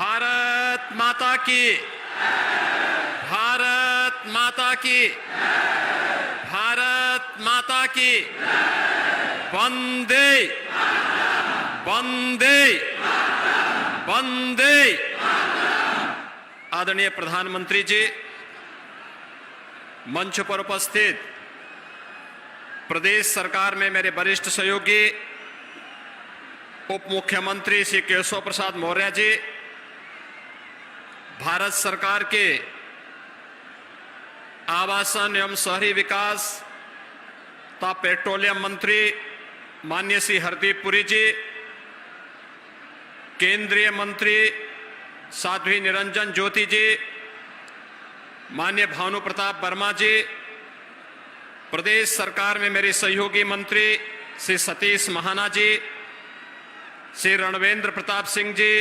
भारत माता की, भारत माता की, भारत माता की, वंदे वंदे वंदे। आदरणीय प्रधानमंत्री जी, मंच पर उपस्थित प्रदेश सरकार में मेरे वरिष्ठ सहयोगी उप मुख्यमंत्री श्री केशव प्रसाद मौर्य जी, भारत सरकार के आवासन एवं शहरी विकास तथा पेट्रोलियम मंत्री माननीय श्री हरदीप पुरी जी, केंद्रीय मंत्री साध्वी निरंजन ज्योति जी, माननीय भानु प्रताप वर्मा जी, प्रदेश सरकार में मेरे सहयोगी मंत्री श्री सतीश महाना जी, श्री रणवेंद्र प्रताप सिंह जी,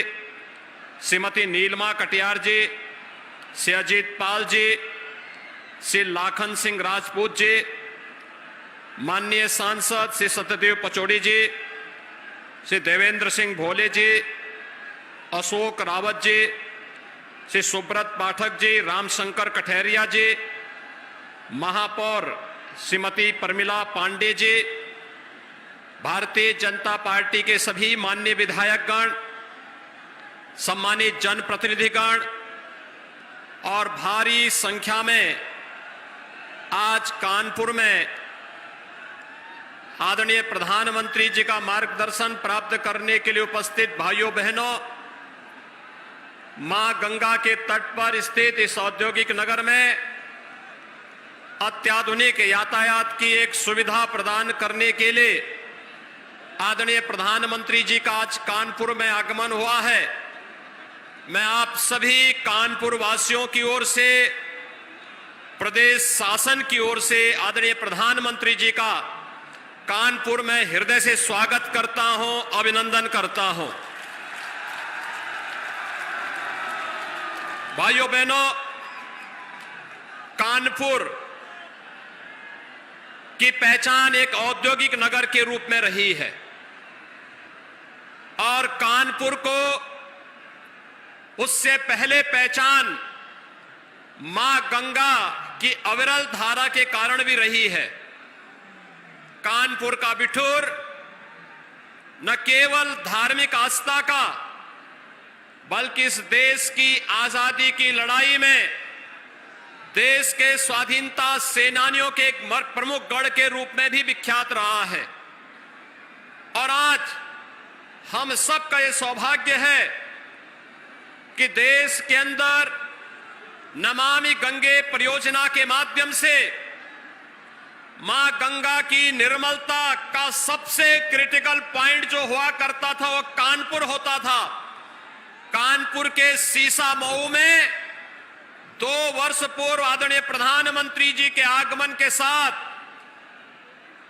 श्रीमती नीलमा कटियार जी, श्री अजीत पाल जी, श्री लाखन सिंह राजपूत जी, माननीय सांसद श्री सत्यदेव पचौड़ी जी, श्री देवेंद्र सिंह भोले जी, अशोक रावत जी, श्री सुब्रत पाठक जी, रामशंकर कठेरिया जी, महापौर श्रीमती परमिला पांडे जी, भारतीय जनता पार्टी के सभी माननीय विधायकगण, सम्मानित जनप्रतिनिधिगण और भारी संख्या में आज कानपुर में आदरणीय प्रधानमंत्री जी का मार्गदर्शन प्राप्त करने के लिए उपस्थित भाइयों बहनों, मां गंगा के तट पर स्थित इस औद्योगिक नगर में अत्याधुनिक यातायात की एक सुविधा प्रदान करने के लिए आदरणीय प्रधानमंत्री जी का आज कानपुर में आगमन हुआ है। मैं आप सभी कानपुर वासियों की ओर से, प्रदेश शासन की ओर से आदरणीय प्रधानमंत्री जी का कानपुर में हृदय से स्वागत करता हूं, अभिनंदन करता हूं। भाइयों बहनों, कानपुर की पहचान एक औद्योगिक नगर के रूप में रही है और कानपुर को उससे पहले पहचान मां गंगा की अविरल धारा के कारण भी रही है। कानपुर का बिठूर न केवल धार्मिक आस्था का बल्कि इस देश की आजादी की लड़ाई में देश के स्वाधीनता सेनानियों के एक प्रमुख गढ़ के रूप में भी विख्यात रहा है। और आज हम सबका ये सौभाग्य है कि देश के अंदर नमामि गंगे परियोजना के माध्यम से मां गंगा की निर्मलता का सबसे क्रिटिकल पॉइंट जो हुआ करता था वो कानपुर होता था। कानपुर के सीसा मऊ में 2 वर्ष पूर्व आदरणीय प्रधानमंत्री जी के आगमन के साथ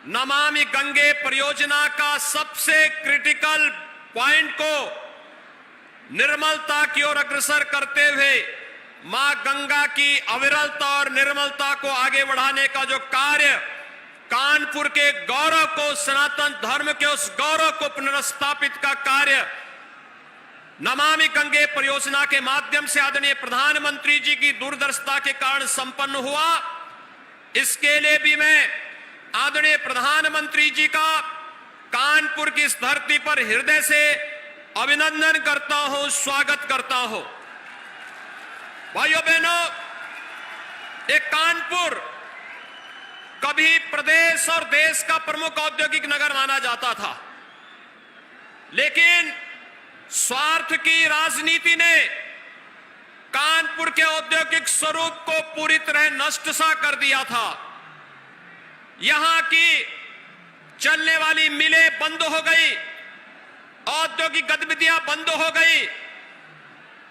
नमामि गंगे परियोजना का सबसे क्रिटिकल पॉइंट को निर्मलता की ओर अग्रसर करते हुए मां गंगा की अविरलता और निर्मलता को आगे बढ़ाने का जो कार्य, कानपुर के गौरव को, सनातन धर्म के उस गौरव को पुनर्स्थापित का कार्य नमामि गंगे परियोजना के माध्यम से आदरणीय प्रधानमंत्री जी की दूरदर्शिता के कारण संपन्न हुआ। इसके लिए भी मैं आदरणीय प्रधानमंत्री जी का कानपुर की इस धरती पर हृदय से अभिनंदन करता हूं, स्वागत करता हूं। भाइयों बहनों, एक कानपुर कभी प्रदेश और देश का प्रमुख औद्योगिक नगर माना जाता था, लेकिन स्वार्थ की राजनीति ने कानपुर के औद्योगिक स्वरूप को पूरी तरह नष्ट सा कर दिया था। यहां की चलने वाली मिलें बंद हो गई, औद्योगिक गतिविधियां बंद हो गई,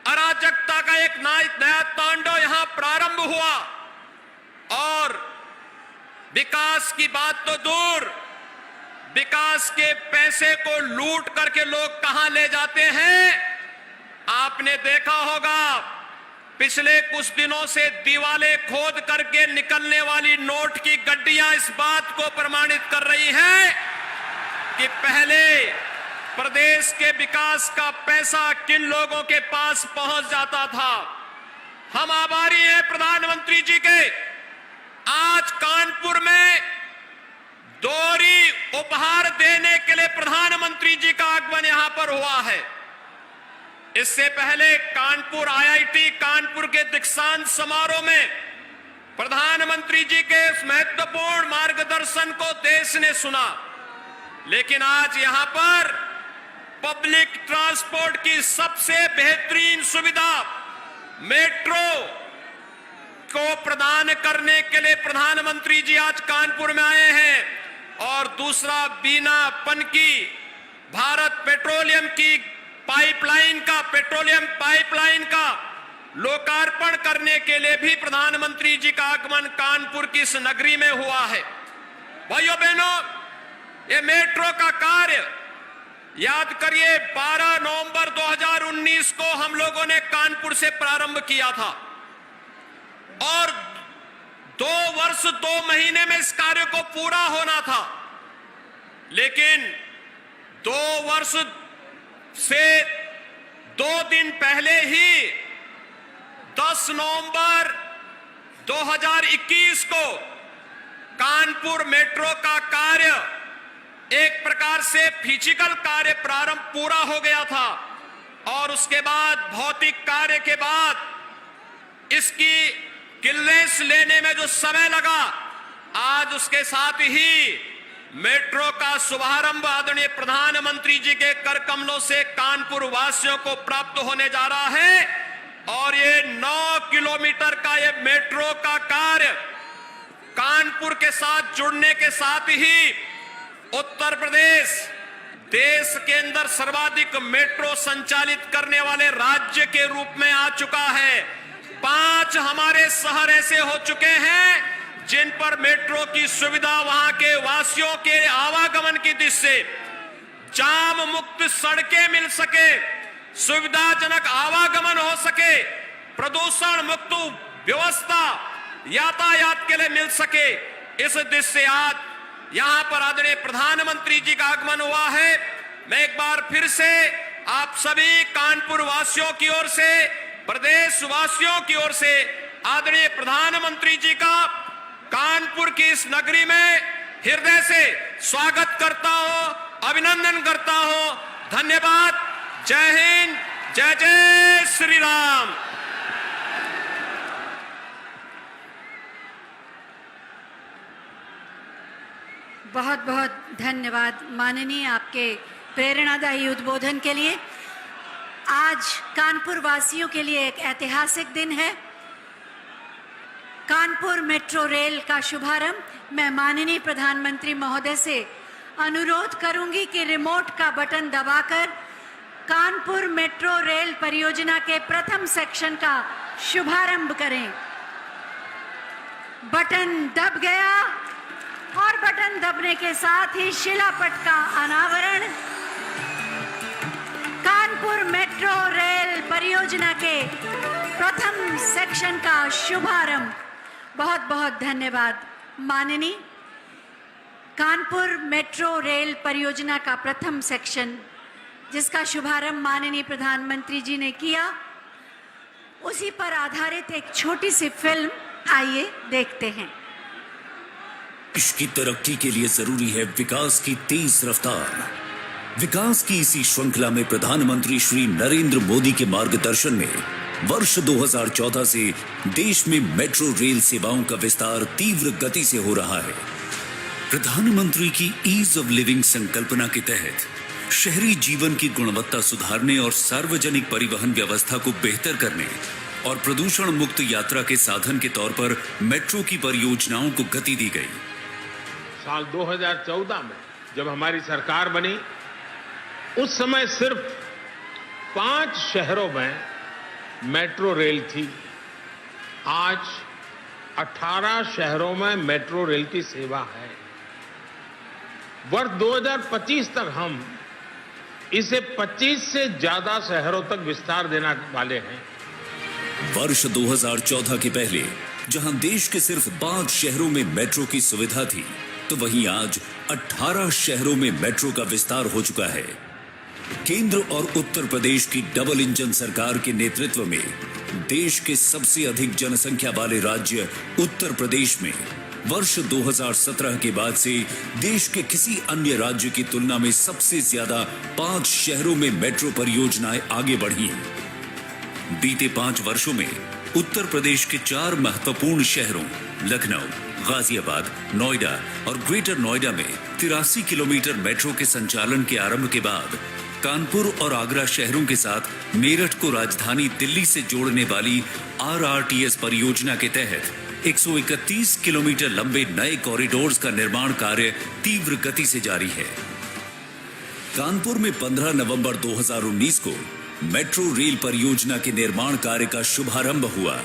अराजकता का एक नया तांडव यहां प्रारंभ हुआ और विकास की बात तो दूर, विकास के पैसे को लूट करके लोग कहां ले जाते हैं। आपने देखा होगा पिछले कुछ दिनों से दीवालें खोद करके निकलने वाली नोट की गड्डियां इस बात को प्रमाणित कर रही हैं कि पहले प्रदेश के विकास का पैसा किन लोगों के पास पहुंच जाता था। हम आभारी हैं प्रधानमंत्री जी के। आज कानपुर में दोहरी उपहार देने के लिए प्रधानमंत्री जी का आगमन यहां पर हुआ है। इससे पहले कानपुर आईआईटी कानपुर के दीक्षांत समारोह में प्रधानमंत्री जी के इस महत्वपूर्ण मार्गदर्शन को देश ने सुना, लेकिन आज यहां पर पब्लिक ट्रांसपोर्ट की सबसे बेहतरीन सुविधा मेट्रो को प्रदान करने के लिए प्रधानमंत्री जी आज कानपुर में आए हैं। और दूसरा, बीना पनकी भारत पेट्रोलियम की पेट्रोलियम पाइपलाइन का लोकार्पण करने के लिए भी प्रधानमंत्री जी का आगमन कानपुर की इस नगरी में हुआ है। भाइयों बहनों, ये मेट्रो का कार्य याद करिए 12 नवंबर 2019 को हम लोगों ने कानपुर से प्रारंभ किया था और 2 वर्ष 2 महीने में इस कार्य को पूरा होना था। लेकिन 2 वर्ष से 2 दिन पहले ही 10 नवंबर 2021 को कानपुर मेट्रो का कार्य एक प्रकार से फिजिकल कार्य प्रारंभ पूरा हो गया था और उसके बाद भौतिक कार्य के बाद इसकी क्लियरेंस लेने में जो समय लगा, आज उसके साथ ही मेट्रो का शुभारंभ आदरणीय प्रधानमंत्री जी के कर कमलों से कानपुर वासियों को प्राप्त होने जा रहा है। और ये 9 किलोमीटर का ये मेट्रो का कार्य कानपुर के साथ जुड़ने के साथ ही उत्तर प्रदेश देश के अंदर सर्वाधिक मेट्रो संचालित करने वाले राज्य के रूप में आ चुका है। 5 हमारे शहर ऐसे हो चुके हैं जिन पर मेट्रो की सुविधा वहां के वासियों के आवागमन की दृष्टि से जाम मुक्त सड़कें मिल सके, सुविधाजनक आवागमन हो सके, प्रदूषण मुक्त व्यवस्था यातायात के लिए मिल सके, इस दृष्टि से आज यहां पर आदरणीय प्रधानमंत्री जी का आगमन हुआ है। मैं एक बार फिर से आप सभी कानपुर वासियों की ओर से, प्रदेश वासियों की ओर से आदरणीय प्रधानमंत्री जी का कानपुर की इस नगरी में हृदय से स्वागत करता हूं, अभिनंदन करता हूं। धन्यवाद। जय हिंद, जय जय श्री राम। बहुत बहुत धन्यवाद माननीय, आपके प्रेरणादायी उद्बोधन के लिए। आज कानपुर वासियों के लिए एक ऐतिहासिक दिन है। कानपुर मेट्रो रेल का शुभारंभ। मैं माननीय प्रधानमंत्री महोदय से अनुरोध करूंगी कि रिमोट का बटन दबाकर कानपुर मेट्रो रेल परियोजना के प्रथम सेक्शन का शुभारंभ करें। बटन दब गया और बटन दबने के साथ ही शिलापट का अनावरण। कानपुर मेट्रो रेल परियोजना के प्रथम सेक्शन का शुभारंभ। बहुत बहुत धन्यवाद माननीय। कानपुर मेट्रो रेल परियोजना का प्रथम सेक्शन जिसका शुभारंभ माननीय प्रधानमंत्री जी ने किया, उसी पर आधारित एक छोटी सी फिल्म आइए देखते हैं। देश की तरक्की के लिए जरूरी है विकास की तेज रफ्तार। विकास की इसी श्रृंखला में प्रधानमंत्री श्री नरेंद्र मोदी के मार्गदर्शन में वर्ष 2014 से देश में मेट्रो रेल सेवाओं का विस्तार तीव्र गति से हो रहा है। प्रधानमंत्री की ईज ऑफ लिविंग संकल्पना के तहत शहरी जीवन की गुणवत्ता सुधारने और सार्वजनिक परिवहन व्यवस्था को बेहतर करने और प्रदूषण मुक्त यात्रा के साधन के तौर पर मेट्रो की परियोजनाओं को गति दी गई। साल 2014 में जब हमारी सरकार बनी, उस समय सिर्फ 5 शहरों में मेट्रो रेल थी। आज 18 शहरों में मेट्रो रेल की सेवा है। वर्ष 2025 तक हम इसे 25 से ज्यादा शहरों तक विस्तार देने वाले हैं। वर्ष 2014 के पहले जहां देश के सिर्फ 5 शहरों में मेट्रो की सुविधा थी, तो वहीं आज 18 शहरों में मेट्रो का विस्तार हो चुका है। केंद्र और उत्तर प्रदेश की डबल इंजन सरकार के नेतृत्व में देश के सबसे अधिक जनसंख्या वाले राज्य उत्तर प्रदेश में वर्ष 2017 के बाद से देश के किसी अन्य राज्य की तुलना में सबसे ज्यादा 5 शहरों में मेट्रो परियोजनाएं आगे बढ़ी हैं। बीते 5 वर्षों में उत्तर प्रदेश के 4 महत्वपूर्ण शहरों लखनऊ, गाजियाबाद, नोएडा और ग्रेटर नोएडा में 83 किलोमीटर मेट्रो के संचालन के आरंभ के बाद कानपुर और आगरा शहरों के साथ मेरठ को राजधानी दिल्ली से जोड़ने वाली RRTS परियोजना के तहत 131 किलोमीटर लंबे नए कॉरिडोर्स का निर्माण कार्य तीव्र गति से जारी है। कानपुर में 15 नवंबर 2019 को मेट्रो रेल परियोजना के निर्माण कार्य का शुभारंभ हुआ।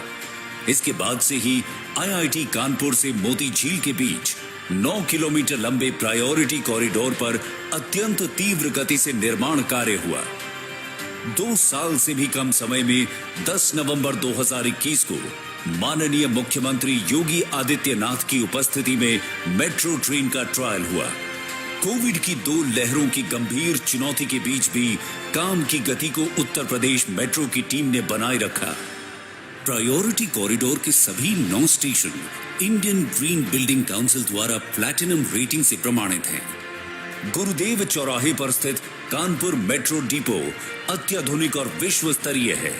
इसके बाद से ही IIT कानपुर से मोती झील के बीच 9 किलोमीटर लंबे प्रायोरिटी कॉरिडोर पर अत्यंत तीव्र गति से निर्माण कार्य हुआ। 2 साल से भी कम समय में 10 नवंबर 2021 को माननीय मुख्यमंत्री योगी आदित्यनाथ की उपस्थिति में मेट्रो ट्रेन का ट्रायल हुआ। कोविड की 2 लहरों की गंभीर चुनौती के बीच भी काम की गति को उत्तर प्रदेश मेट्रो की टीम ने बनाए रखा। प्रायोरिटी कॉरिडोर के सभी 9 station Indian green building council द्वारा प्लैटिनम रेटिंग से प्रमाणित हैं। गुरुदेव चौराहे पर स्थित कानपुर मेट्रो डिपो अत्याधुनिक और विश्व स्तरीय है।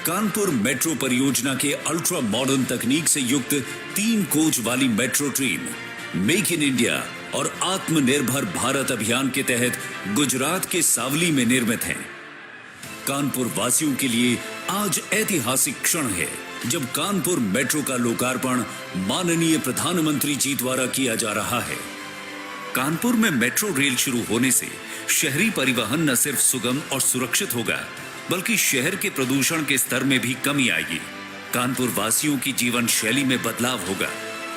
कानपुर मेट्रो परियोजना के अल्ट्रा मॉडर्न तकनीक से युक्त 3 कोच वाली metro train make in India और आत्मनिर्भर भारत अभियान के तहत गुजरात के सावली में निर्मित है। कानपुर वासियों के लिए आज ऐतिहासिक क्षण है जब कानपुर मेट्रो का लोकार्पण माननीय प्रधानमंत्री जी द्वारा किया जा रहा है। कानपुर में मेट्रो रेल शुरू होने से शहरी परिवहन न सिर्फ सुगम और सुरक्षित होगा बल्कि शहर के प्रदूषण के स्तर में भी कमी आएगी। कानपुर वासियों की जीवन शैली में बदलाव होगा,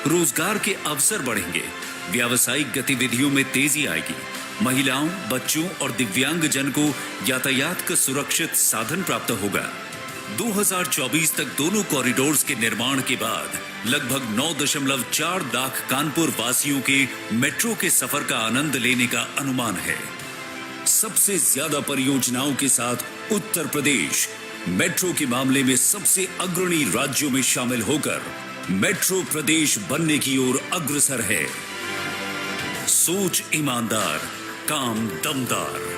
रोजगार के अवसर बढ़ेंगे, व्यावसायिक गतिविधियों में तेजी आएगी, महिलाओं, बच्चों और दिव्यांग जन को यातायात का सुरक्षित साधन प्राप्त होगा। 2024 तक दोनों कॉरिडोर्स के निर्माण के बाद लगभग 9.4 लाख कानपुर वासियों के मेट्रो के सफर का आनंद लेने का अनुमान है। सबसे ज्यादा परियोजनाओं के साथ उत्तर प्रदेश मेट्रो के मामले में सबसे अग्रणी राज्यों में शामिल होकर मेट्रो प्रदेश बनने की ओर अग्रसर है। सोच ईमानदार, काम दमदार।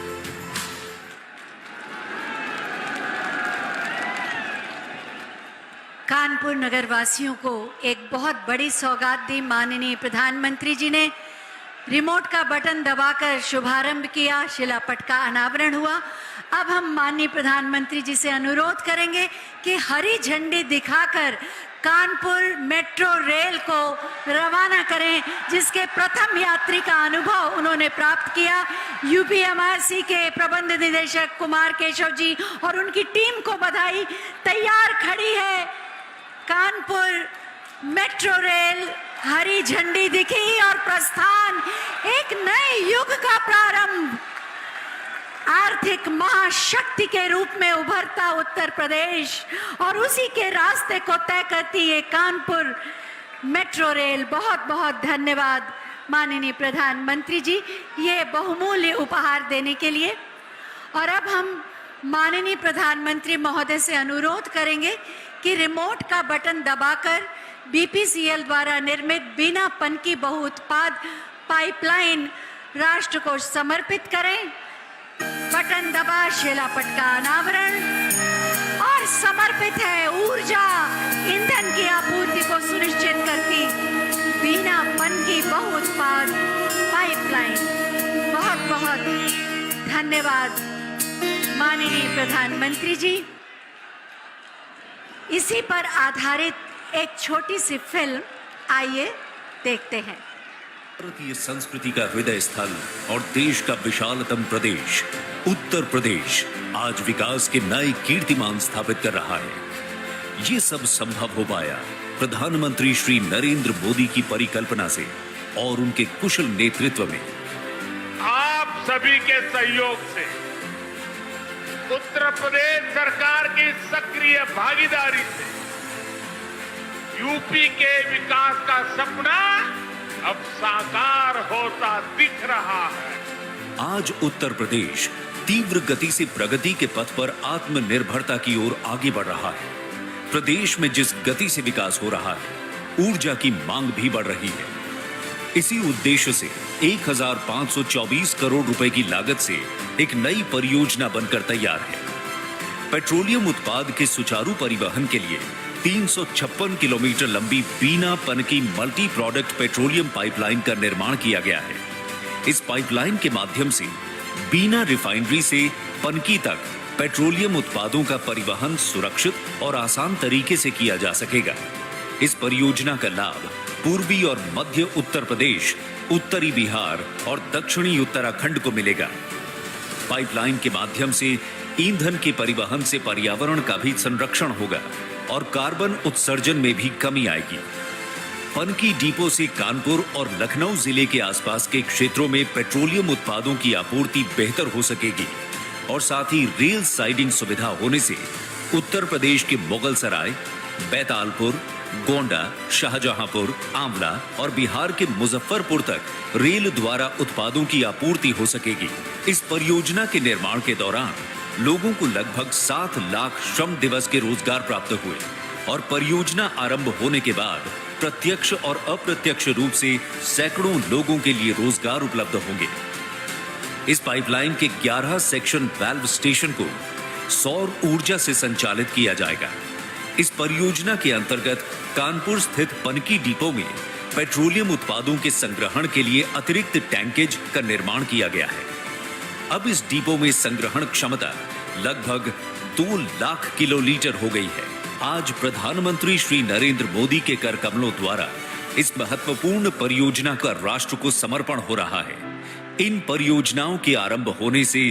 कानपुर नगर वासियों को एक बहुत बड़ी सौगात दी माननीय प्रधानमंत्री जी ने। रिमोट का बटन दबाकर शुभारंभ किया, शिलापट का अनावरण हुआ। अब हम माननीय प्रधानमंत्री जी से अनुरोध करेंगे कि हरी झंडी दिखाकर कानपुर मेट्रो रेल को रवाना करें, जिसके प्रथम यात्री का अनुभव उन्होंने प्राप्त किया। UPMRC के प्रबंध निदेशक कुमार केशव जी और उनकी टीम को बधाई। तैयार खड़ी है कानपुर मेट्रो रेल, हरी झंडी दिखी और प्रस्थान, एक नए युग का प्रारंभ। आर्थिक महाशक्ति के रूप में उभरता उत्तर प्रदेश और उसी के रास्ते को तय करती है कानपुर मेट्रो रेल। बहुत बहुत धन्यवाद माननीय प्रधानमंत्री जी ये बहुमूल्य उपहार देने के लिए। और अब हम माननीय प्रधानमंत्री महोदय से अनुरोध करेंगे कि रिमोट का बटन दबाकर BPCL द्वारा निर्मित बिना पनकी बहुउत्पाद पाइपलाइन राष्ट्र को समर्पित करें। बटन दबा, शिलापट का अनावरण और समर्पित है ऊर्जा ईंधन की आपूर्ति को सुनिश्चित करती बिना पनकी बहुउत्पाद पाइपलाइन। बहुत बहुत धन्यवाद माननीय प्रधानमंत्री जी। इसी पर आधारित एक छोटी सी फिल्म आइए देखते हैं। भारतीय संस्कृति का हृदय स्थल और देश का विशालतम प्रदेश उत्तर प्रदेश आज विकास के नए कीर्तिमान स्थापित कर रहा है। ये सब संभव हो पाया प्रधानमंत्री श्री नरेंद्र मोदी की परिकल्पना से और उनके कुशल नेतृत्व में। आप सभी के सहयोग से, उत्तर प्रदेश सरकार की सक्रिय भागीदारी से यूपी के विकास का सपना अब साकार होता दिख रहा है। आज उत्तर प्रदेश तीव्र गति से प्रगति के पथ पर आत्मनिर्भरता की ओर आगे बढ़ रहा है। प्रदेश में जिस गति से विकास हो रहा है, ऊर्जा की मांग भी बढ़ रही है। इसी उद्देश्य से 1524 करोड़ रुपए की लागत से एक नई परियोजना बनकर तैयार है। पेट्रोलियम उत्पाद के सुचारू परिवहन के लिए 356 किलोमीटर लंबी Bina Panki multi product petroleum pipeline का निर्माण किया गया है। इस पाइपलाइन के माध्यम से बीना रिफाइनरी से पनकी तक पेट्रोलियम उत्पादों का परिवहन सुरक्षित और आसान तरीके से किया जा सकेगा। इस परियोजना का लाभ पूर्वी और मध्य उत्तर प्रदेश, उत्तरी बिहार और दक्षिणी उत्तराखंड को मिलेगा। पाइपलाइन के माध्यम से ईंधन के परिवहन से पर्यावरण का भी संरक्षण होगा और कार्बन उत्सर्जन में भी कमी आएगी। पनकी डिपो से कानपुर और लखनऊ जिले के आसपास के क्षेत्रों में पेट्रोलियम उत्पादों की आपूर्ति बेहतर हो सकेगी और साथ ही रेल साइडिंग सुविधा होने से उत्तर प्रदेश के मुगलसराय, बैतालपुर, गोंडा, शाहजहांपुर, आंवला और बिहार के मुजफ्फरपुर तक रेल द्वारा उत्पादों की आपूर्ति हो सकेगी। इस परियोजना के निर्माण के दौरान लोगों को लगभग 7 लाख श्रम दिवस के रोजगार प्राप्त हुए और परियोजना आरंभ होने के बाद प्रत्यक्ष और अप्रत्यक्ष रूप से सैकड़ों लोगों के लिए रोजगार उपलब्ध होंगे। इस पाइपलाइन के 11 सेक्शन वाल्व स्टेशन को सौर ऊर्जा से संचालित किया जाएगा। इस परियोजना के अंतर्गत कानपुर स्थित पनकी डिपो में पेट्रोलियम उत्पादों के संग्रहण के लिए अतिरिक्त टैंकेज का निर्माण किया गया है। अब इस डिपो में संग्रहण क्षमता लगभग 2 लाख किलोलीटर हो गई है। आज प्रधानमंत्री श्री नरेंद्र मोदी के कर कमलों द्वारा इस महत्वपूर्ण परियोजना का राष्ट्र को समर्पण हो रहा है। इन परियोजनाओं के आरंभ होने से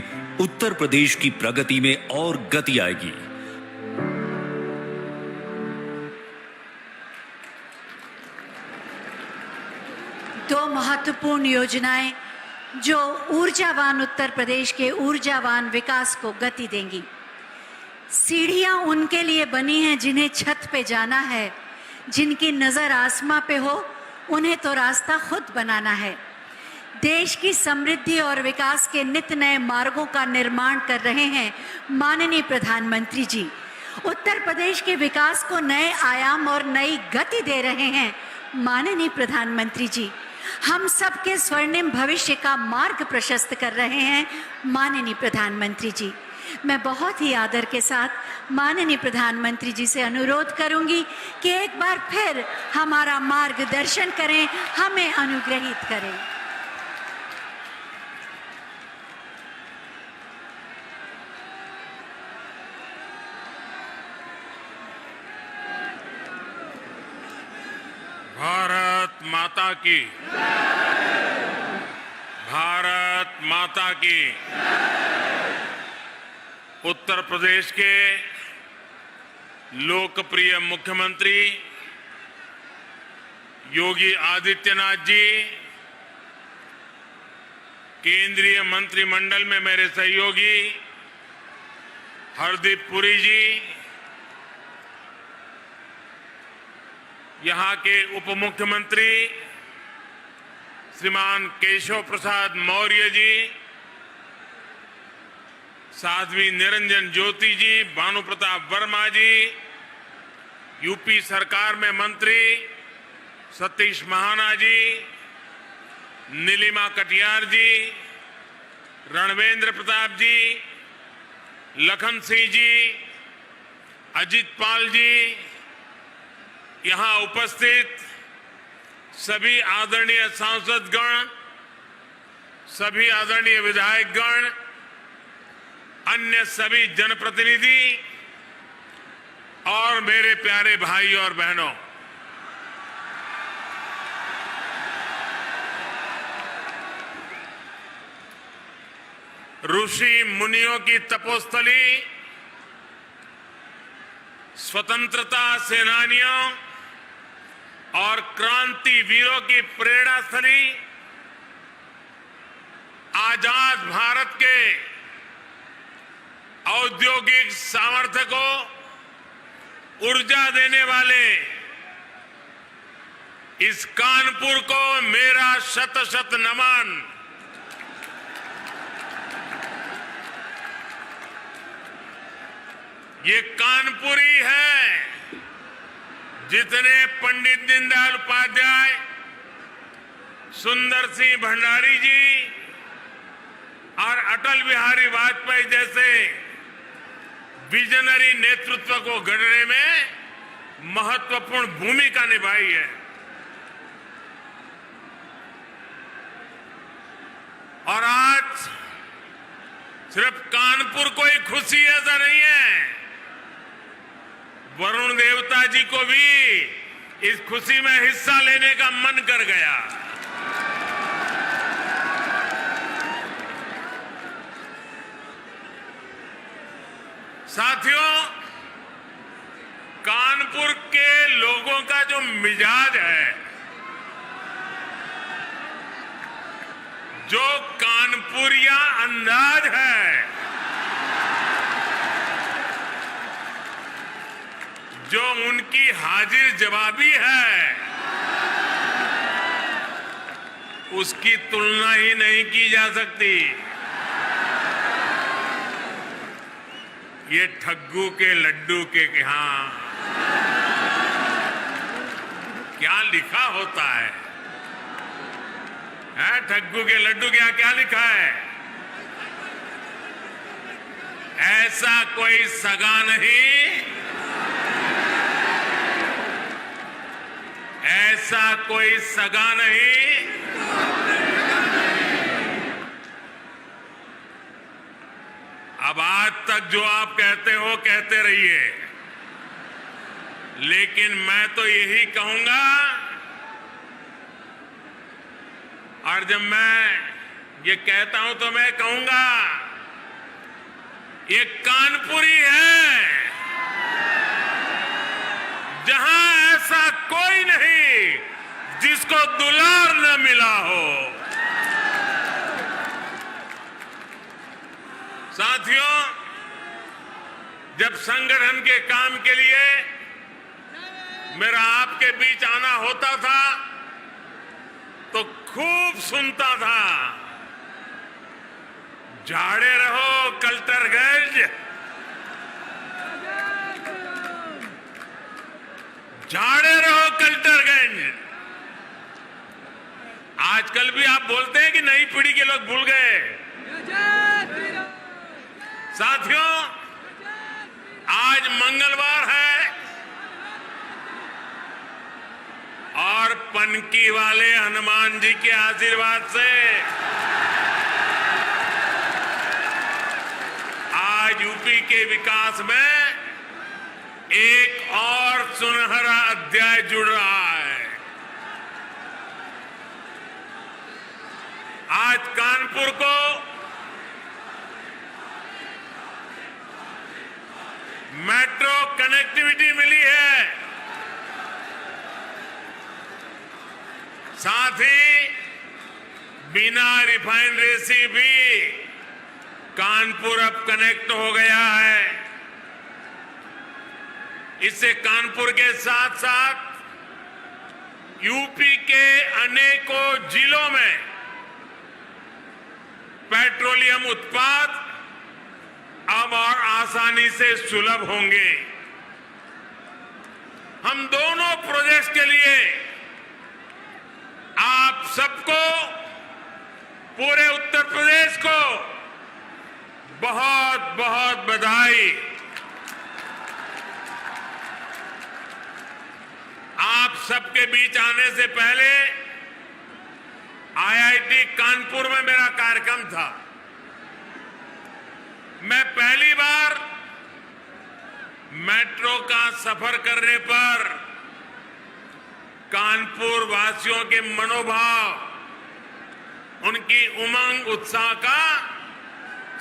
उत्तर प्रदेश की प्रगति में और गति आएगी। दो महत्वपूर्ण योजनाएं जो ऊर्जावान उत्तर प्रदेश के ऊर्जावान विकास को गति देंगी। सीढ़ियां उनके लिए बनी हैं जिन्हें छत पे जाना है, जिनकी नजर आसमां पे हो, उन्हें तो रास्ता खुद बनाना है। देश की समृद्धि और विकास के नित नए मार्गों का निर्माण कर रहे हैं माननीय प्रधानमंत्री जी। उत्तर प्रदेश के विकास को नए आयाम और नई गति दे रहे हैं माननीय प्रधानमंत्री जी। हम सबके स्वर्णिम भविष्य का मार्ग प्रशस्त कर रहे हैं माननीय प्रधानमंत्री जी। मैं बहुत ही आदर के साथ माननीय प्रधानमंत्री जी से अनुरोध करूंगी कि एक बार फिर हमारा मार्गदर्शन करें, हमें अनुग्रहित करें। भारत माता की, भारत माता की। उत्तर प्रदेश के लोकप्रिय मुख्यमंत्री योगी आदित्यनाथ जी, केंद्रीय मंत्रिमंडल में मेरे सहयोगी हरदीप पुरी जी, यहां के उप मुख्यमंत्री श्रीमान केशव प्रसाद मौर्य जी, साध्वी निरंजन ज्योति जी, भानु प्रताप वर्मा जी, यूपी सरकार में मंत्री सतीश महाना जी, नीलिमा कटियार जी, रणवेंद्र प्रताप जी, लखन सिंह जी, अजित पाल जी, यहां उपस्थित सभी आदरणीय सांसदगण, सभी आदरणीय विधायकगण, अन्य सभी जनप्रतिनिधि और मेरे प्यारे भाई और बहनों, ऋषि मुनियों की तपोस्थली, स्वतंत्रता सेनानियों और क्रांति वीरों की प्रेरणा स्थली, आजाद भारत के औद्योगिक सामर्थ्य को ऊर्जा देने वाले इस कानपुर को मेरा शत शत नमन। ये कानपुरी है जितने पंडित दीनदयाल उपाध्याय, सुंदर सिंह भंडारी जी और अटल बिहारी वाजपेयी जैसे विजनरी नेतृत्व को गढ़ने में महत्वपूर्ण भूमिका निभाई है। और आज सिर्फ कानपुर को ही खुशी ऐसा नहीं है, वरुण देवता जी को भी इस खुशी में हिस्सा लेने का मन कर गया। साथियों, कानपुर के लोगों का जो मिजाज है, जो कानपुरिया अंदाज है, जो उनकी हाजिर जवाबी है, उसकी तुलना ही नहीं की जा सकती। ये ठग्गू के लड्डू के यहां क्या लिखा होता है? ठग्गू के लड्डू के यहां क्या लिखा है? ऐसा कोई सगा नहीं, ऐसा कोई सगा नहीं, अब आज तक जो आप कहते हो कहते रहिए, लेकिन मैं तो यही कहूंगा, और जब मैं ये कहता हूं तो मैं कहूंगा ये कानपुरी है जहां ऐसा कोई नहीं जिसको दुलार न मिला हो। साथियों, जब संगठन के काम के लिए मेरा आपके बीच आना होता था तो खूब सुनता था, झाड़े रहो कल्टरगंज, झाड़े रहो कल्टरगंज। आजकल भी आप बोलते हैं कि नई पीढ़ी के लोग भूल गए। साथियों, आज मंगलवार है और पनकी वाले हनुमान जी के आशीर्वाद से आज यूपी के विकास में एक और सुनहरा अध्याय जुड़ रहा है। आज कानपुर को मेट्रो कनेक्टिविटी मिली है, साथ ही बिना रिफाइनरी से भी कानपुर अब कनेक्ट हो गया है। इससे कानपुर के साथ साथ यूपी के अनेकों जिलों में पेट्रोलियम उत्पाद अब और आसानी से सुलभ होंगे। हम दोनों प्रोजेक्ट्स के लिए आप सबको, पूरे उत्तर प्रदेश को बहुत बहुत बधाई। आप सबके बीच आने से पहले आईआईटी कानपुर में मेरा कार्यक्रम था। मैं पहली बार मेट्रो का सफर करने पर कानपुर वासियों के मनोभाव, उनकी उमंग उत्साह का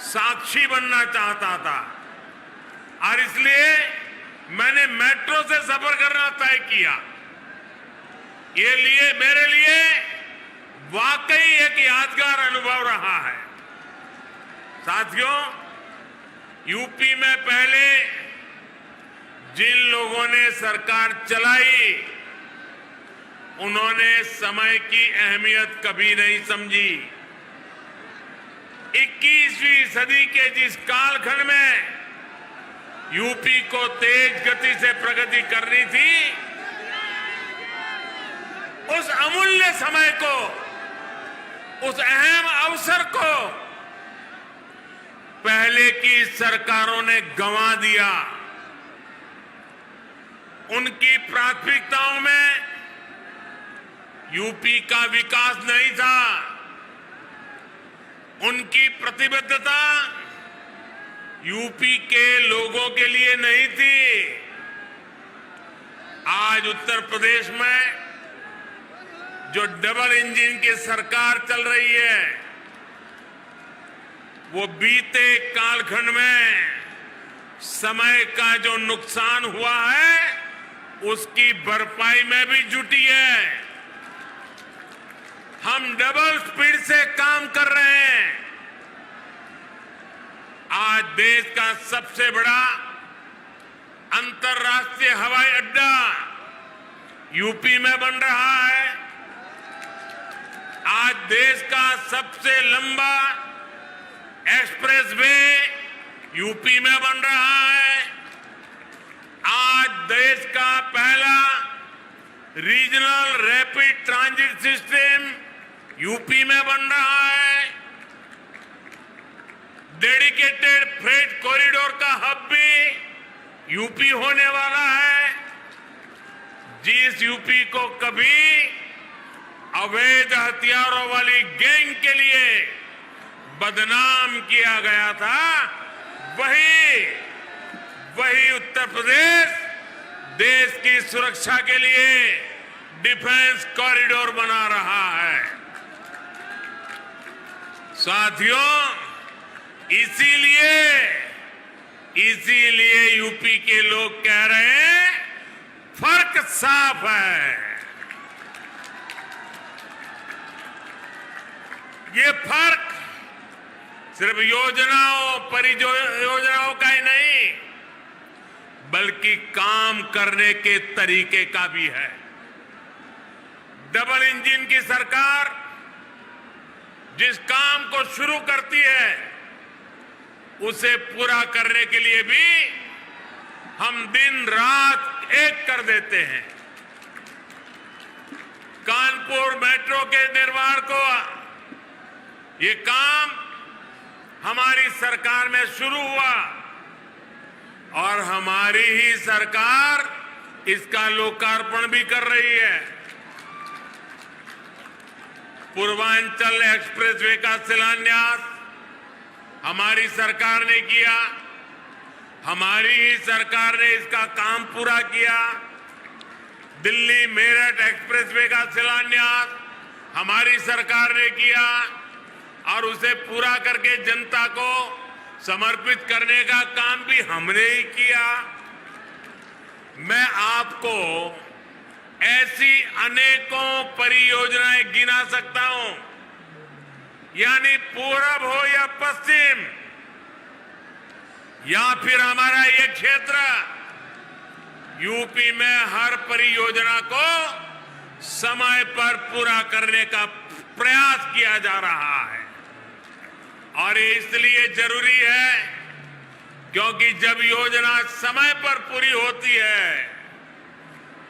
साक्षी बनना चाहता था और इसलिए मैंने मेट्रो से सफर करना तय किया। ये मेरे लिए वाकई एक यादगार अनुभव रहा है। साथियों, यूपी में पहले जिन लोगों ने सरकार चलाई, उन्होंने समय की अहमियत कभी नहीं समझी। 21वीं सदी के जिस कालखंड में यूपी को तेज गति से प्रगति करनी थी, उस अमूल्य समय को, उस अहम अवसर को पहले की सरकारों ने गंवा दिया। उनकी प्राथमिकताओं में यूपी का विकास नहीं था, उनकी प्रतिबद्धता यूपी के लोगों के लिए नहीं थी। आज उत्तर प्रदेश में जो डबल इंजन की सरकार चल रही है, वो बीते कालखंड में समय का जो नुकसान हुआ है, उसकी भरपाई में भी जुटी है। हम डबल स्पीड से काम कर रहे हैं। आज देश का सबसे बड़ा अंतर्राष्ट्रीय हवाई अड्डा यूपी में बन रहा है। आज देश का सबसे लंबा एक्सप्रेसवे यूपी में बन रहा है। आज देश का पहला regional rapid transit system UP में बन रहा है। डेडिकेटेड फ्रेट कॉरिडोर का हब भी यूपी होने वाला है। जिस यूपी को कभी अवैध हथियारों वाली गैंग के लिए बदनाम किया गया था, वही उत्तर प्रदेश देश की सुरक्षा के लिए डिफेंस कॉरिडोर बना रहा है। साथियों, इसीलिए यूपी के लोग कह रहे हैं फर्क साफ है। ये फर्क सिर्फ योजनाओं परियोजनाओं का ही नहीं, बल्कि काम करने के तरीके का भी है। डबल इंजन की सरकार जिस काम को शुरू करती है, उसे पूरा करने के लिए भी हम दिन रात एक कर देते हैं। कानपुर मेट्रो के निर्माण को, ये काम हमारी सरकार में शुरू हुआ और हमारी ही सरकार इसका लोकार्पण भी कर रही है। पूर्वांचल एक्सप्रेसवे का शिलान्यास हमारी सरकार ने किया, हमारी ही सरकार ने इसका काम पूरा किया। दिल्ली मेरठ एक्सप्रेसवे का शिलान्यास हमारी सरकार ने किया और उसे पूरा करके जनता को समर्पित करने का काम भी हमने ही किया। मैं आपको ऐसी अनेकों परियोजनाएं गिना सकता हूं, यानी पूरब हो या पश्चिम या फिर हमारा ये क्षेत्र, यूपी में हर परियोजना को समय पर पूरा करने का प्रयास किया जा रहा है। और ये इसलिए जरूरी है क्योंकि जब योजना समय पर पूरी होती है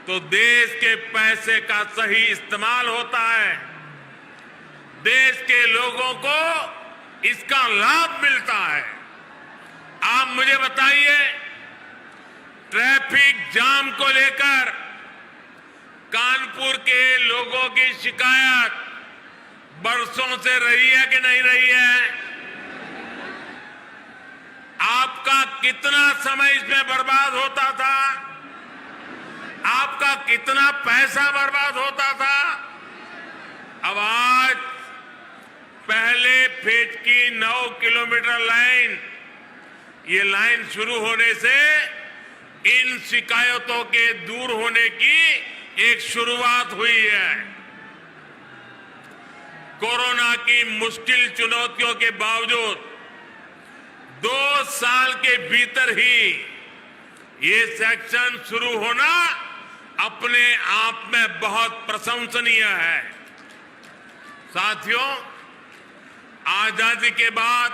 तो देश के पैसे का सही इस्तेमाल होता है, देश के लोगों को इसका लाभ मिलता है। आप मुझे बताइए, ट्रैफिक जाम को लेकर कानपुर के लोगों की शिकायत बरसों से रही है कि नहीं रही है? आपका कितना समय इसमें बर्बाद होता था? आपका कितना पैसा बर्बाद होता था? अब आज पहले फेज की 9 किलोमीटर लाइन, ये लाइन शुरू होने से इन शिकायतों के दूर होने की एक शुरुआत हुई है। कोरोना की मुश्किल चुनौतियों के बावजूद 2 साल के भीतर ही ये सेक्शन शुरू होना अपने आप में बहुत प्रशंसनीय है। साथियों, आजादी के बाद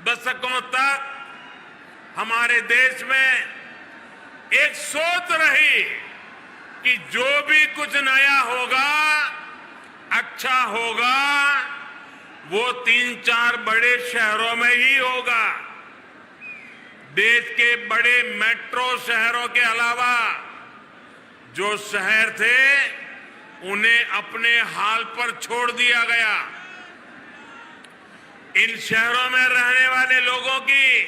दशकों तक हमारे देश में एक सोच रही कि जो भी कुछ नया होगा, अच्छा होगा, वो 3-4 बड़े शहरों में ही होगा। देश के बड़े मेट्रो शहरों के अलावा जो शहर थे उन्हें अपने हाल पर छोड़ दिया गया। इन शहरों में रहने वाले लोगों की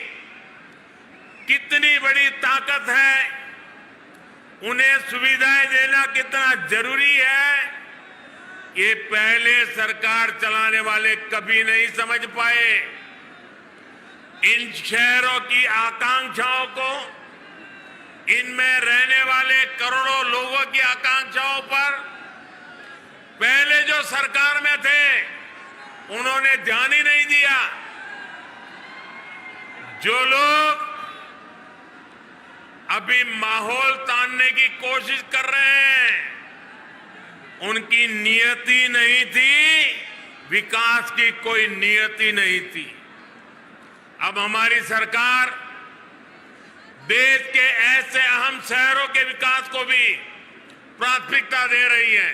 कितनी बड़ी ताकत है, उन्हें सुविधाएं देना कितना जरूरी है, ये पहले सरकार चलाने वाले कभी नहीं समझ पाए। इन शहरों की आकांक्षाओं को, इनमें रहने वाले करोड़ों लोगों की आकांक्षाओं पर पहले जो सरकार में थे उन्होंने ध्यान ही नहीं दिया। जो लोग अभी माहौल तानने की कोशिश कर रहे हैं, उनकी नियति नहीं थी, विकास की कोई नियति नहीं थी। अब हमारी सरकार देश के ऐसे अहम शहरों के विकास को भी प्राथमिकता दे रही है।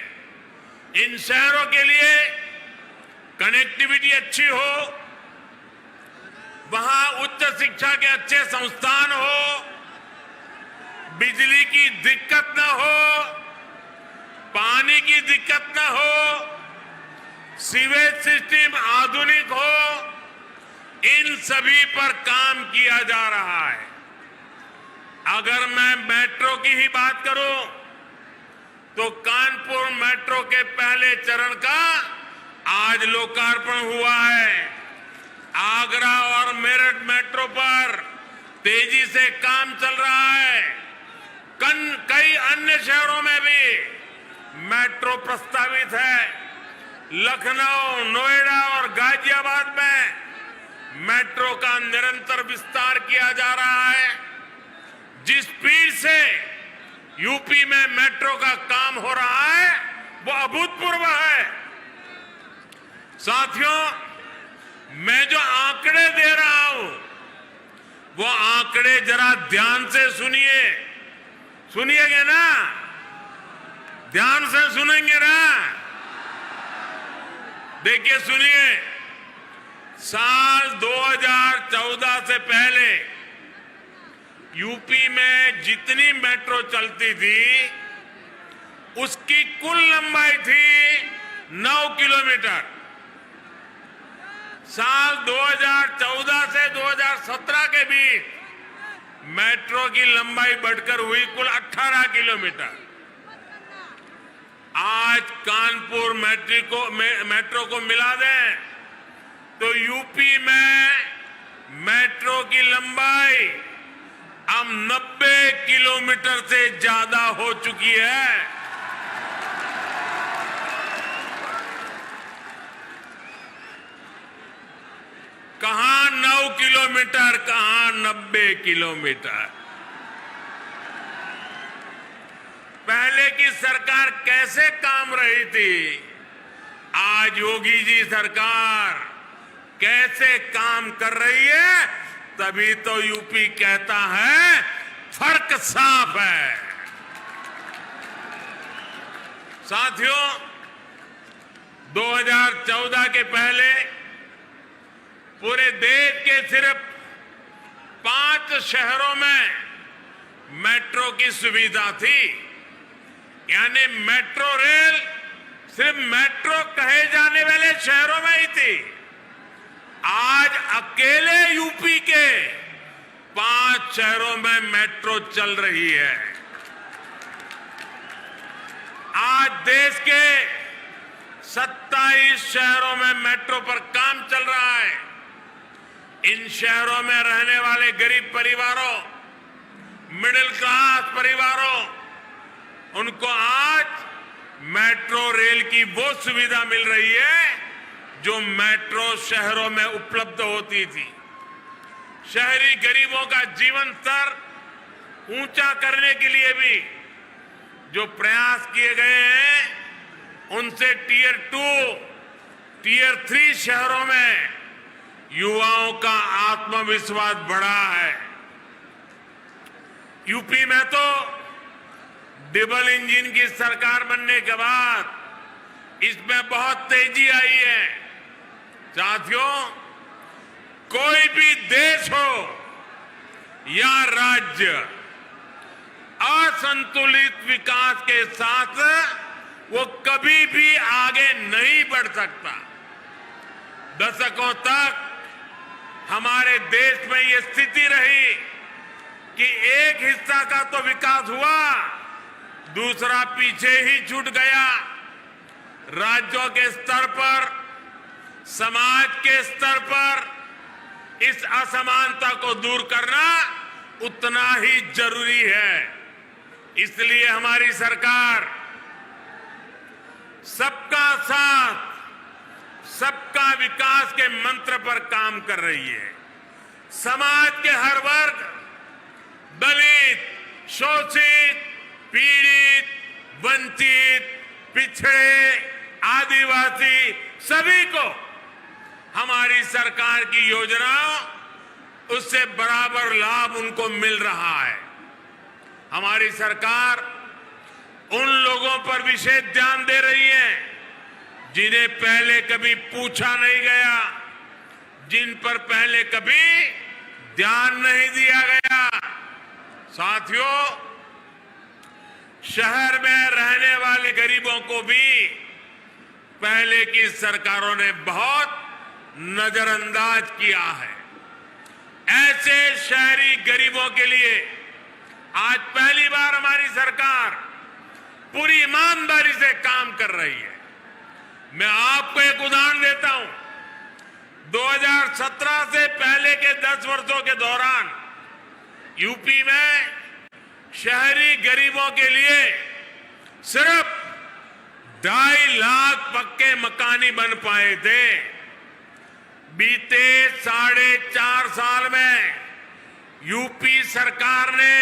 इन शहरों के लिए कनेक्टिविटी अच्छी हो, वहां उच्च शिक्षा के अच्छे संस्थान हो, बिजली की दिक्कत न हो, पानी की दिक्कत न हो, सीवेज सिस्टम आधुनिक हो, इन सभी पर काम किया जा रहा है। अगर मैं मेट्रो की ही बात करूं तो कानपुर मेट्रो के पहले चरण का आज लोकार्पण हुआ है। आगरा और मेरठ मेट्रो पर तेजी से काम चल रहा है। कई अन्य शहरों में भी मेट्रो प्रस्तावित है। लखनऊ, नोएडा और गाजियाबाद में मेट्रो का निरंतर विस्तार किया जा रहा है। जिस स्पीड से यूपी में मेट्रो का काम हो रहा है वो अभूतपूर्व है। साथियों, मैं जो आंकड़े दे रहा हूं वो आंकड़े जरा ध्यान से सुनिए। सुनिएगा ना? ध्यान से सुनेंगे ना? देखिए, सुनिए। साल 2014 से पहले यूपी में जितनी मेट्रो चलती थी उसकी कुल लंबाई थी 9 किलोमीटर। साल 2014 से 2017 के बीच मेट्रो की लंबाई बढ़कर हुई कुल 18 किलोमीटर। आज कानपुर मेट्रो को मिला दें तो यूपी में मेट्रो की लंबाई अब 90 किलोमीटर से ज्यादा हो चुकी है। कहां 9 किलोमीटर, कहां 90 किलोमीटर। पहले की सरकार कैसे काम रही थी, आज योगी जी सरकार कैसे काम कर रही है, तभी तो यूपी कहता है फर्क साफ है। साथियों, 2014 के पहले पूरे देश के सिर्फ 5 शहरों में मेट्रो की सुविधा थी। यानी मेट्रो रेल सिर्फ मेट्रो कहे जाने वाले शहरों में ही थी। आज अकेले यूपी के 5 शहरों में मेट्रो चल रही है। आज देश के 27 शहरों में मेट्रो पर काम चल रहा है। इन शहरों में रहने वाले गरीब परिवारों, मिडिल क्लास परिवारों, उनको आज मेट्रो रेल की वो सुविधा मिल रही है जो मेट्रो शहरों में उपलब्ध होती थी। शहरी गरीबों का जीवन स्तर ऊंचा करने के लिए भी जो प्रयास किए गए हैं, उनसे टियर 2, टियर 3 शहरों में युवाओं का आत्मविश्वास बढ़ा है। यूपी में तो डबल इंजन की सरकार बनने के बाद इसमें बहुत तेजी आई है। साथियों, कोई भी देश हो या राज्य असंतुलित विकास के साथ वो कभी भी आगे नहीं बढ़ सकता। दशकों तक हमारे देश में ये स्थिति रही कि एक हिस्सा का तो विकास हुआ, दूसरा पीछे ही छूट गया। राज्यों के स्तर पर, समाज के स्तर पर इस असमानता को दूर करना उतना ही जरूरी है। इसलिए हमारी सरकार सबका साथ, सबका विकास के मंत्र पर काम कर रही है। समाज के हर वर्ग, दलित, शोषित, पीड़ित, वंचित, पिछड़े, आदिवासी, सभी को हमारी सरकार की योजनाओं उससे बराबर लाभ उनको मिल रहा है। हमारी सरकार उन लोगों पर विशेष ध्यान दे रही है जिन्हें पहले कभी पूछा नहीं गया, जिन पर पहले कभी ध्यान नहीं दिया गया। साथियों, शहर में रहने वाले गरीबों को भी पहले की सरकारों ने बहुत नजरअंदाज किया है। ऐसे शहरी गरीबों के लिए आज पहली बार हमारी सरकार पूरी ईमानदारी से काम कर रही है। मैं आपको एक उदाहरण देता हूं। 2017 से पहले के 10 वर्षों के दौरान यूपी में शहरी गरीबों के लिए सिर्फ 2.5 लाख पक्के मकान ही बन पाए थे। बीते 4.5 साल में यूपी सरकार ने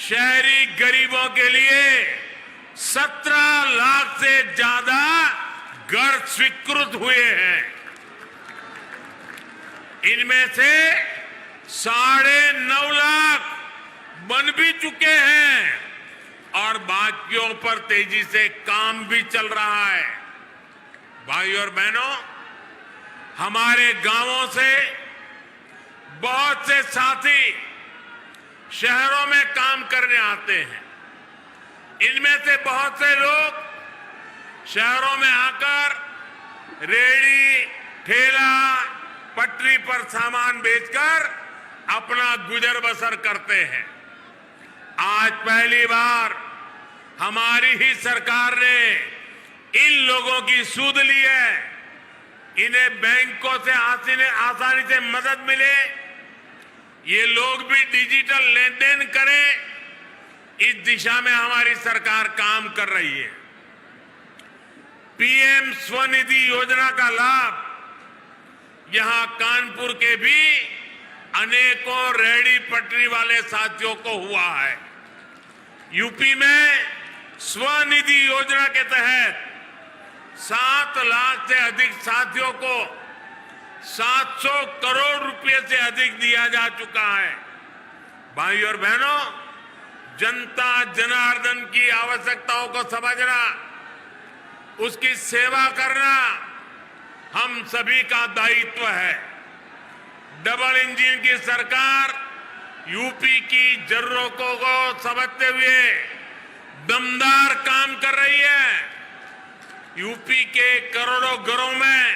शहरी गरीबों के लिए 17 लाख से ज्यादा घर स्वीकृत हुए हैं। इनमें से 9.5 लाख बन भी चुके हैं और बाकियों पर तेजी से काम भी चल रहा है। भाइयों और बहनों, हमारे गांवों से बहुत से साथी शहरों में काम करने आते हैं। इनमें से बहुत से लोग शहरों में आकर रेहड़ी, ठेला, पटरी पर सामान बेचकर अपना गुजर बसर करते हैं। आज पहली बार हमारी ही सरकार ने इन लोगों की सुध ली है। इन्हें बैंकों से आसानी से मदद मिले, ये लोग भी डिजिटल लेन देन करें, इस दिशा में हमारी सरकार काम कर रही है। पीएम स्वनिधि योजना का लाभ यहां कानपुर के भी अनेकों रेहड़ी पटरी वाले साथियों को हुआ है। यूपी में स्वनिधि योजना के तहत 7 लाख से अधिक साथियों को 700 करोड़ रुपए से अधिक दिया जा चुका है। भाइयों और बहनों, जनता जनार्दन की आवश्यकताओं को समझना, उसकी सेवा करना हम सभी का दायित्व है। डबल इंजन की सरकार यूपी की जरूरतों को समझते हुए दमदार काम कर रही है। यूपी के करोड़ों घरों में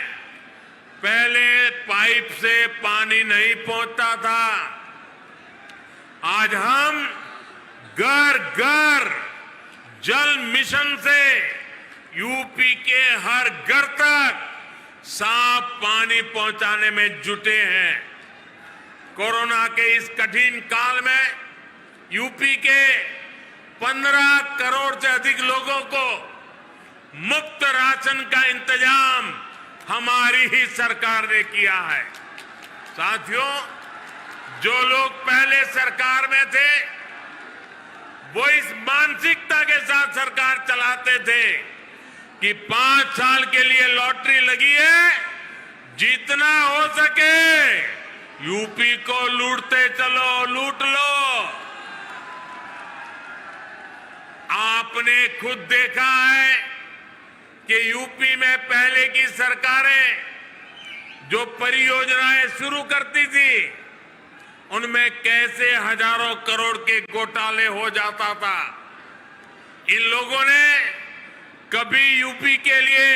पहले पाइप से पानी नहीं पहुंचता था। आज हम घर घर जल मिशन से यूपी के हर घर तक साफ पानी पहुंचाने में जुटे हैं। कोरोना के इस कठिन काल में यूपी के 15 करोड़ से अधिक लोगों को मुफ्त राशन का इंतजाम हमारी ही सरकार ने किया है। साथियों, जो लोग पहले सरकार में थे वो इस मानसिकता के साथ सरकार चलाते थे कि 5 साल के लिए लॉटरी लगी है, जितना हो सके यूपी को लूटते चलो, लूट लो। आपने खुद देखा है कि यूपी में पहले की सरकारें जो परियोजनाएं शुरू करती थी उनमें कैसे हजारों करोड़ के घोटाले हो जाता था। इन लोगों ने कभी यूपी के लिए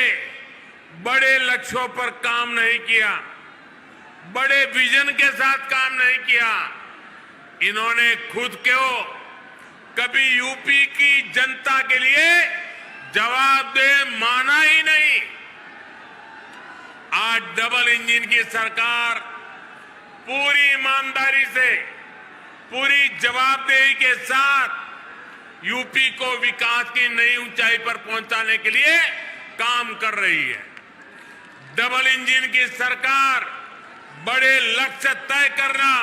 बड़े लक्ष्यों पर काम नहीं किया, बड़े विजन के साथ काम नहीं किया। इन्होंने खुद को कभी यूपी की जनता के लिए जवाबदेह माना ही नहीं। आज डबल इंजन की सरकार पूरी ईमानदारी से, पूरी जवाबदेही के साथ यूपी को विकास की नई ऊंचाई पर पहुंचाने के लिए काम कर रही है। डबल इंजन की सरकार बड़े लक्ष्य तय करना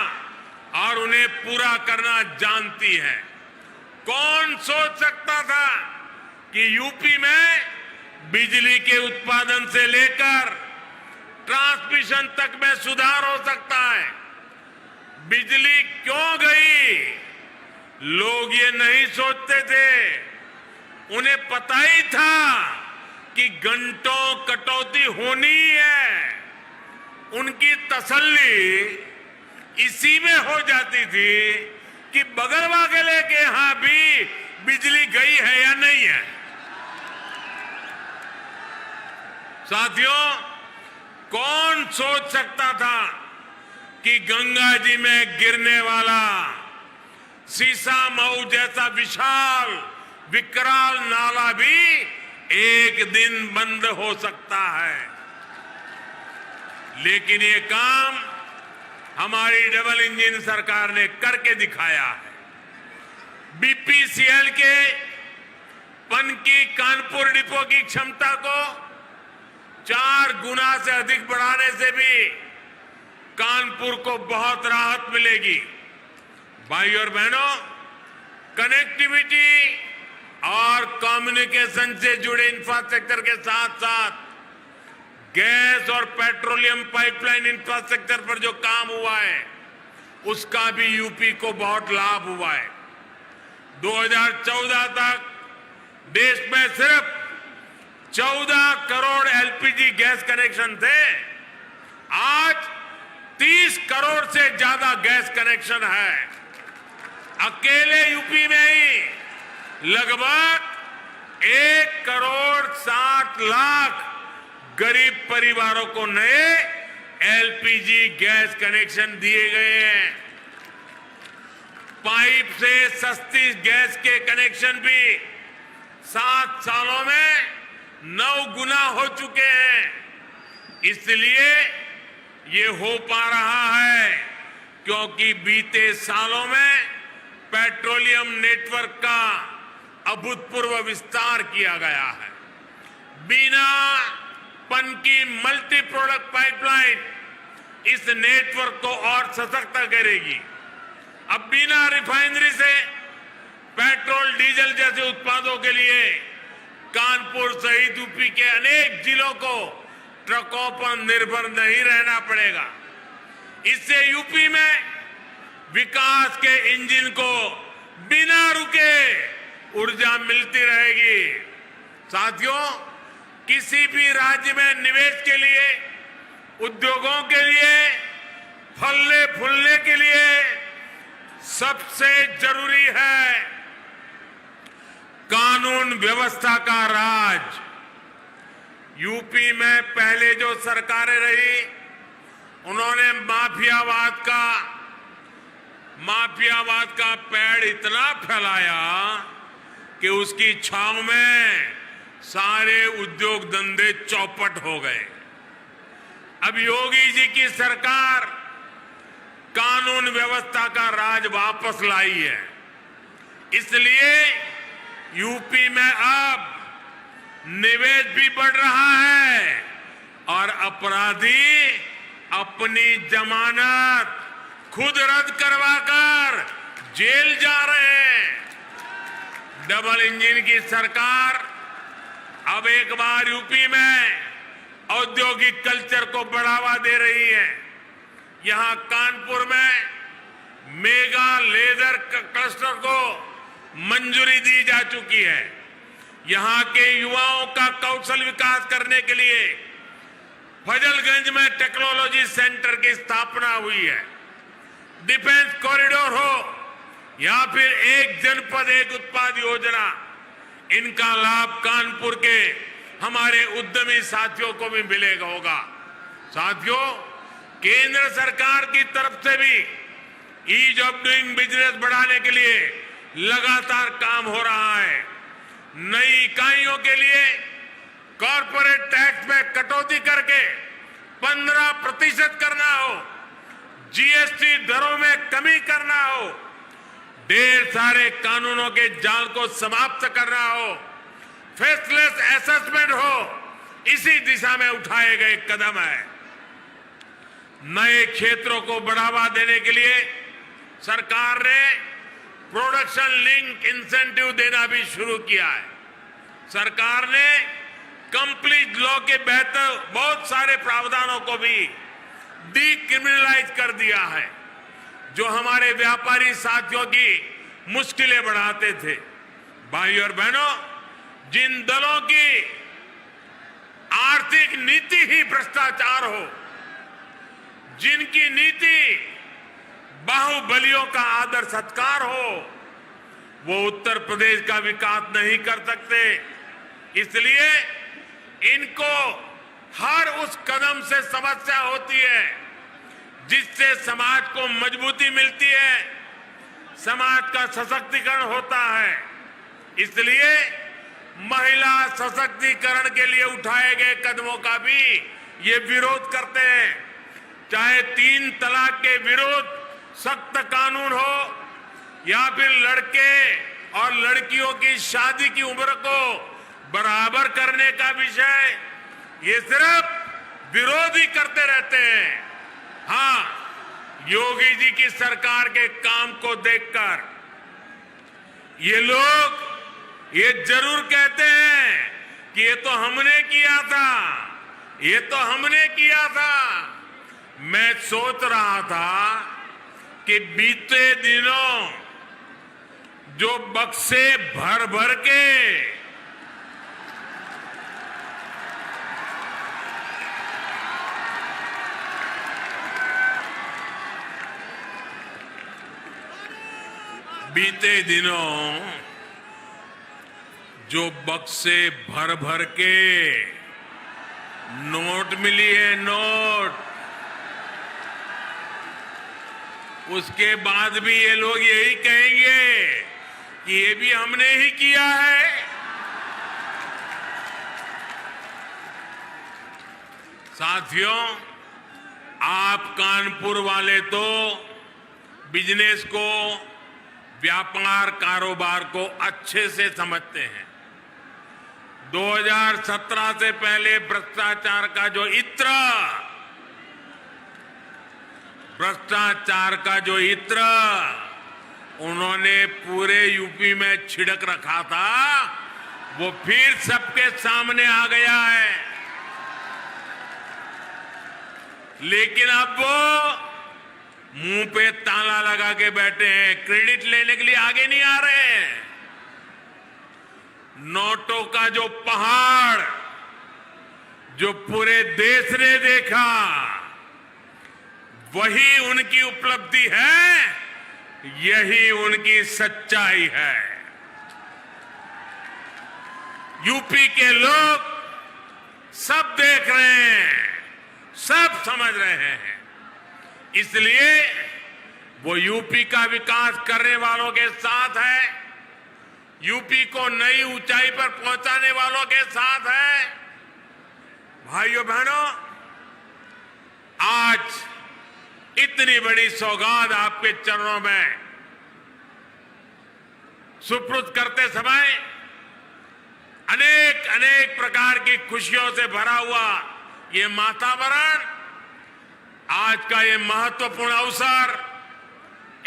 और उन्हें पूरा करना जानती है। कौन सोच सकता था कि यूपी में बिजली के उत्पादन से लेकर ट्रांसमिशन तक में सुधार हो सकता है। बिजली क्यों गई? लोग ये नहीं सोचते थे। उन्हें पता ही था कि घंटों कटौती होनी है। उनकी तसल्ली इसी में हो जाती थी कि बगल वाले के यहां भी बिजली गई है या नहीं है। साथियों, कौन सोच सकता था कि गंगा जी में गिरने वाला सीसा मऊ जैसा विशाल विकराल नाला भी एक दिन बंद हो सकता है। लेकिन ये काम हमारी डबल इंजन सरकार ने करके दिखाया है। बीपीसीएल के पनकी कानपुर डिपो की क्षमता को 4 गुना से अधिक बढ़ाने से भी कानपुर को बहुत राहत मिलेगी। भाइयों और बहनों, कनेक्टिविटी और कम्युनिकेशन से जुड़े इंफ्रास्ट्रक्चर के साथ साथ गैस और पेट्रोलियम पाइपलाइन इंफ्रास्ट्रक्चर पर जो काम हुआ है उसका भी यूपी को बहुत लाभ हुआ है। 2014 तक देश में सिर्फ 14 करोड़ एलपीजी गैस कनेक्शन थे। आज 30 करोड़ से ज्यादा गैस कनेक्शन है। अकेले यूपी में ही लगभग 1 करोड़ 60 लाख गरीब परिवारों को नए एलपीजी गैस कनेक्शन दिए गए हैं। पाइप से सस्ती गैस के कनेक्शन भी 7 सालों में 9 गुना हो चुके हैं। इसलिए ये हो पा रहा है क्योंकि बीते सालों में पेट्रोलियम नेटवर्क का अभूतपूर्व विस्तार किया गया है। बिना पनकी मल्टी प्रोडक्ट पाइपलाइन इस नेटवर्क को और सशक्त करेगी। अब बिना रिफाइनरी से पेट्रोल डीजल जैसे उत्पादों के लिए कानपुर सहित यूपी के अनेक जिलों को ट्रकों पर निर्भर नहीं रहना पड़ेगा। इससे यूपी में विकास के इंजन को बिना रुके ऊर्जा मिलती रहेगी। साथियों, किसी भी राज्य में निवेश के लिए, उद्योगों के लिए, फलने फूलने के लिए सबसे जरूरी है कानून व्यवस्था का राज। यूपी में पहले जो सरकारें रही उन्होंने माफियावाद का पेड़ इतना फैलाया कि उसकी छांव में सारे उद्योग धंधे चौपट हो गए। अब योगी जी की सरकार कानून व्यवस्था का राज वापस लाई है। इसलिए यूपी में अब निवेश भी बढ़ रहा है और अपराधी अपनी जमानत खुद रद्द करवाकर जेल जा रहे हैं। डबल इंजन की सरकार अब एक बार यूपी में औद्योगिक कल्चर को बढ़ावा दे रही है। यहां कानपुर में मेगा लेदर क्लस्टर को मंजूरी दी जा चुकी है। यहां के युवाओं का कौशल विकास करने के लिए फजलगंज में टेक्नोलॉजी सेंटर की स्थापना हुई है। डिफेंस कॉरिडोर हो या फिर एक जनपद एक उत्पाद योजना, इनका लाभ कानपुर के हमारे उद्यमी साथियों को भी मिलेगा होगा। साथियों, केंद्र सरकार की तरफ से भी ईज ऑफ डूइंग बिजनेस बढ़ाने के लिए लगातार काम हो रहा है। नई इकाइयों के लिए कॉरपोरेट टैक्स में कटौती करके 15% करना हो, जीएसटी दरों में कमी करना हो, ढेर सारे कानूनों के जाल को समाप्त करना हो, फेसलेस असेसमेंट हो, इसी दिशा में उठाए गए कदम है। नए क्षेत्रों को बढ़ावा देने के लिए सरकार ने प्रोडक्शन लिंक इंसेंटिव देना भी शुरू किया है। सरकार ने कंप्लीट लॉ के बेहतर बहुत सारे प्रावधानों को भी डीक्रिमिनलाइज कर दिया है, जो हमारे व्यापारी साथियों की मुश्किलें बढ़ाते थे। भाई और बहनों, जिन दलों की आर्थिक नीति ही भ्रष्टाचार हो, जिनकी नीति बाहुबलियों का आदर सत्कार हो, वो उत्तर प्रदेश का विकास नहीं कर सकते। इसलिए इनको हर उस कदम से समस्या होती है जिससे समाज को मजबूती मिलती है, समाज का सशक्तिकरण होता है। इसलिए महिला सशक्तिकरण के लिए उठाए गए कदमों का भी ये विरोध करते हैं। चाहे 3 तलाक के विरुद्ध सख्त कानून हो या फिर लड़के और लड़कियों की शादी की उम्र को बराबर करने का विषय, ये सिर्फ विरोध ही करते रहते हैं। हाँ, योगी जी की सरकार के काम को देखकर ये लोग ये जरूर कहते हैं कि ये तो हमने किया था, ये तो हमने किया था। मैं सोच रहा था कि बीते दिनों जो बक्से भर भर के भर भर के नोट मिली है, नोट, उसके बाद भी ये लोग यही कहेंगे कि ये भी हमने ही किया है। साथियों, आप कानपुर वाले तो बिजनेस को, व्यापार कारोबार को अच्छे से समझते हैं। 2017 से पहले भ्रष्टाचार का जो इत्र उन्होंने पूरे यूपी में छिड़क रखा था, वो फिर सबके सामने आ गया है। लेकिन अब वो मुंह पे ताला लगा के बैठे हैं, क्रेडिट लेने के लिए आगे नहीं आ रहे हैं। नोटों का जो पहाड़ जो पूरे देश ने देखा, वही उनकी उपलब्धि है, यही उनकी सच्चाई है। यूपी के लोग सब देख रहे हैं, सब समझ रहे हैं। इसलिए वो यूपी का विकास करने वालों के साथ है, यूपी को नई ऊंचाई पर पहुंचाने वालों के साथ है। भाइयों बहनों, आज इतनी बड़ी सौगात आपके चरणों में सुपुर्द करते समय अनेक अनेक प्रकार की खुशियों से भरा हुआ ये वातावरण, आज का ये महत्वपूर्ण अवसर,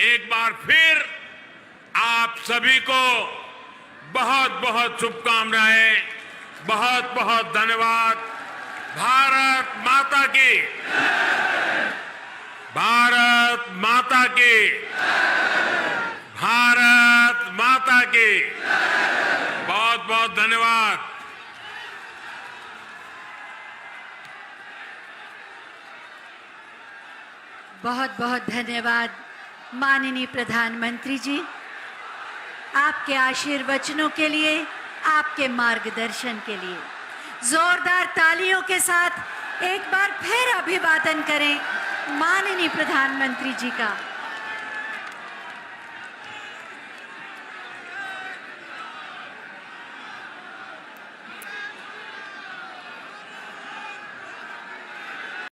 एक बार फिर आप सभी को बहुत बहुत शुभकामनाएं, बहुत बहुत धन्यवाद। भारत माता की, भारत माता की, भारत माता की बहुत बहुत धन्यवाद। बहुत बहुत धन्यवाद माननीय प्रधानमंत्री जी, आपके आशीर्वचनों के लिए, आपके मार्गदर्शन के लिए। जोरदार तालियों के साथ एक बार फिर अभिवादन करें माननीय प्रधानमंत्री जी का।